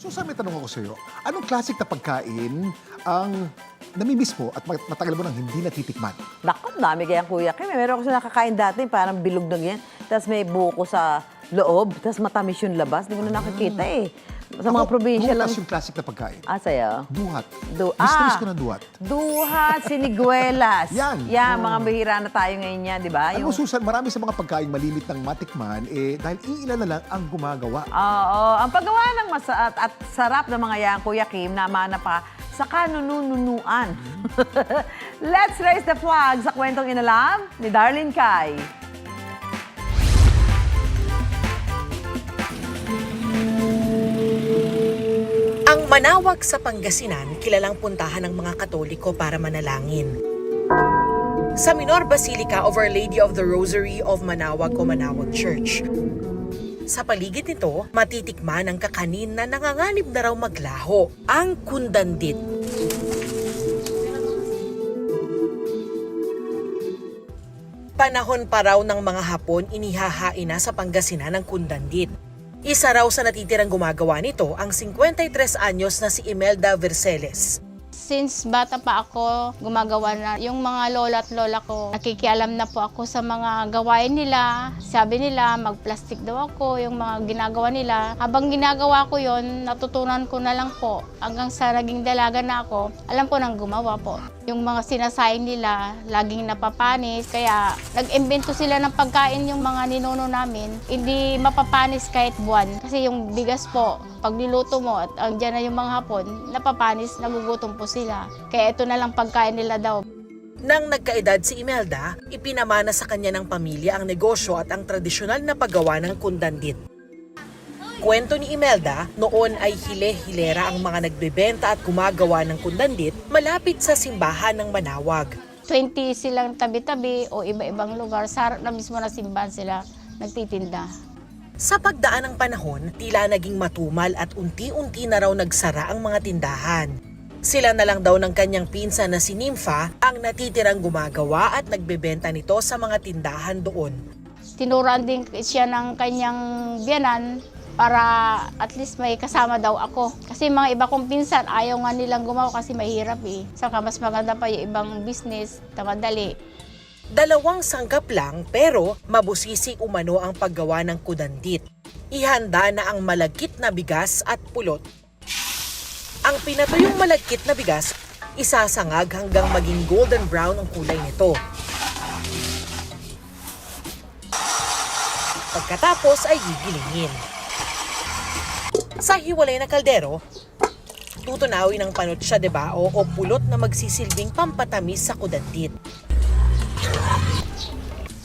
So, may tanong ako sa iyo, anong klasik na pagkain ang namimiss mo at matagal mo nang hindi natitikman? Naku, dami kayang Kuya Kim. Meron ako sa nakakain dati, parang bilog na ganyan. Tapos may buko sa loob, tapos matamis yung labas. Hindi ko na nakikita eh. Sa mga probinsya lang. Duhat yung klasik na pagkain. Sa'yo? Duhat. Mistress ko ng duhat. Duhat, siniguelas. Yan. Yan, mga bihira na tayo ngayon yan, di ba? Alam mo, Susan, marami sa mga pagkain malimit ng matikman, dahil iilan na lang ang gumagawa. Oo, ang paggawa ng masaat at sarap ng mga yan, Kuya Kim, namana pa sa kanununuan. Let's raise the flag sa kwentong inalam ni Darlene Kai. Ang Manawag sa Pangasinan, kilalang puntahan ng mga Katoliko para manalangin. Sa Minor Basilica of Our Lady of the Rosary of Manawag o Manawag Church. Sa paligid nito, matitikman ang kakanin na nanganganib na raw maglaho, ang kundandit. Panahon pa raw ng mga Hapon, inihahain na sa Pangasinan ang kundandit. Isa raw sa natitirang gumagawa nito ang 53 anyos na si Imelda Verceles. Since bata pa ako, gumagawa na yung mga lola at lola ko. Nakikialam na po ako sa mga gawain nila. Sabi nila, mag-plastic daw ako, yung mga ginagawa nila. Habang ginagawa ko yon, natutunan ko na lang po. Hanggang sa naging dalaga na ako, alam ko nang gumawa po. Yung mga sinasayang nila, laging napapanis. Kaya nag-imbento sila ng pagkain yung mga ninuno namin. Hindi mapapanis kahit buwan. Kasi yung bigas po, pag niluto mo at andyan na yung mga Hapon, napapanis, nagugutom po sila. Kaya ito na lang pagkain nila daw. Nang nagkaedad si Imelda, ipinamana sa kanya ng pamilya ang negosyo at ang tradisyonal na paggawa ng kundandit. Kwento ni Imelda, noon ay hile-hilera ang mga nagbebenta at gumagawa ng kundandit malapit sa simbahan ng Manawag. 20 silang tabi-tabi o iba-ibang lugar. Sa harap na mismo na simbahan sila nagtitinda. Sa pagdaan ng panahon, tila naging matumal at unti-unti na raw nagsara ang mga tindahan. Sila na lang daw ng kanyang pinsan na si Nympha ang natitirang gumagawa at nagbebenta nito sa mga tindahan doon. Tinuruan din siya ng kanyang biyanan para at least may kasama daw ako. Kasi mga iba kong pinsan, ayaw nga nilang gumawa kasi mahirap eh. Saka mas maganda pa yung ibang business, tamadali. 2 sangkap lang pero mabusisi umano ang paggawa ng kundandit. Ihanda na ang malagkit na bigas at pulot. Ang pinatuyong malagkit na bigas, isasangag hanggang maging golden brown ang kulay nito. Pagkatapos ay gigilingin. Sa hiwalay na kaldero, tutunawin ang panotsa de bao o pulot na magsisilbing pampatamis sa kundandit.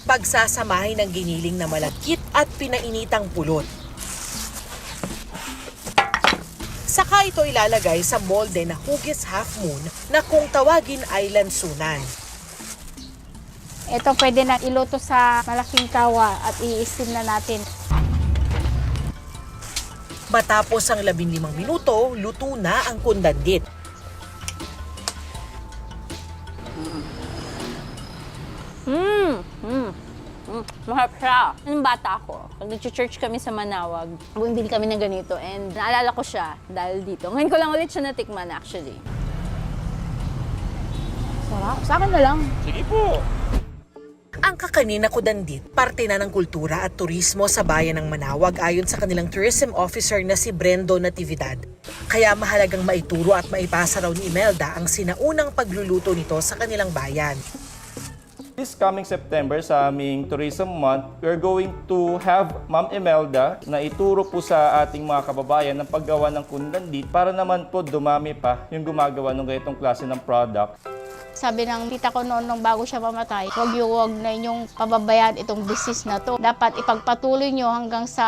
Pagsasamahin ng giniling na malagkit at pinainitang pulot. Saka ito ilalagay sa molde na hugis half moon na kung tawagin ay lansunan. Ito pwede na iluto sa malaking kawa at i-steam na natin. Matapos ang 15 minuto, luto na ang kundandit. Maharap siya. Nung bata ako, pag nag-church kami sa Manawag, bumibili kami ng ganito and naalala ko siya dahil dito. Ngayon ko lang ulit siya natikman actually. Sarap. Sa akin na lang. Sige po. Ang kakanin na kundandit, parte na ng kultura at turismo sa bayan ng Manawag ayon sa kanilang tourism officer na si Brendo Natividad. Kaya mahalagang maituro at maipasa raw ni Imelda ang sinaunang pagluluto nito sa kanilang bayan. This coming September sa aming Tourism Month, we're going to have Ma'am Imelda na ituro po sa ating mga kababayan ng paggawa ng kundandit para naman po dumami pa yung gumagawa ng ganitong klase ng product. Sabi ng tita ko noon nung bago siya mamatay, huwag na inyong pababayaan itong business na to. Dapat ipagpatuloy nyo hanggang sa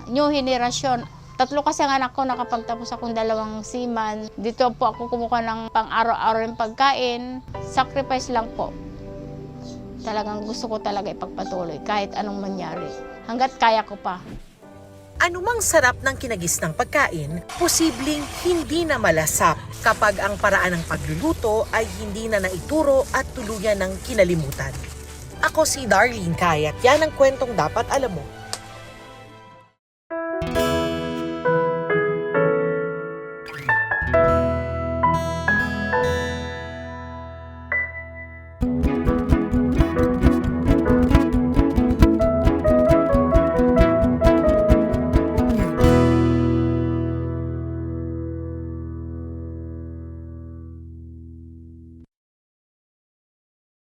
new henerasyon. 3 kasi ang anak ko, nakapagtapos akong 2 seaman. Dito po ako kumuha ng pang-araw-araw yung pagkain. Sacrifice lang po. Talagang gusto ko talaga ipagpatuloy kahit anong mangyari. Hanggat kaya ko pa. Anumang sarap ng kinagisnang pagkain, posibleng hindi na malasap kapag ang paraan ng pagluluto ay hindi na naituro at tuluyan ng kinalimutan. Ako si Darlene Kai at yan ang kwentong dapat alam mo.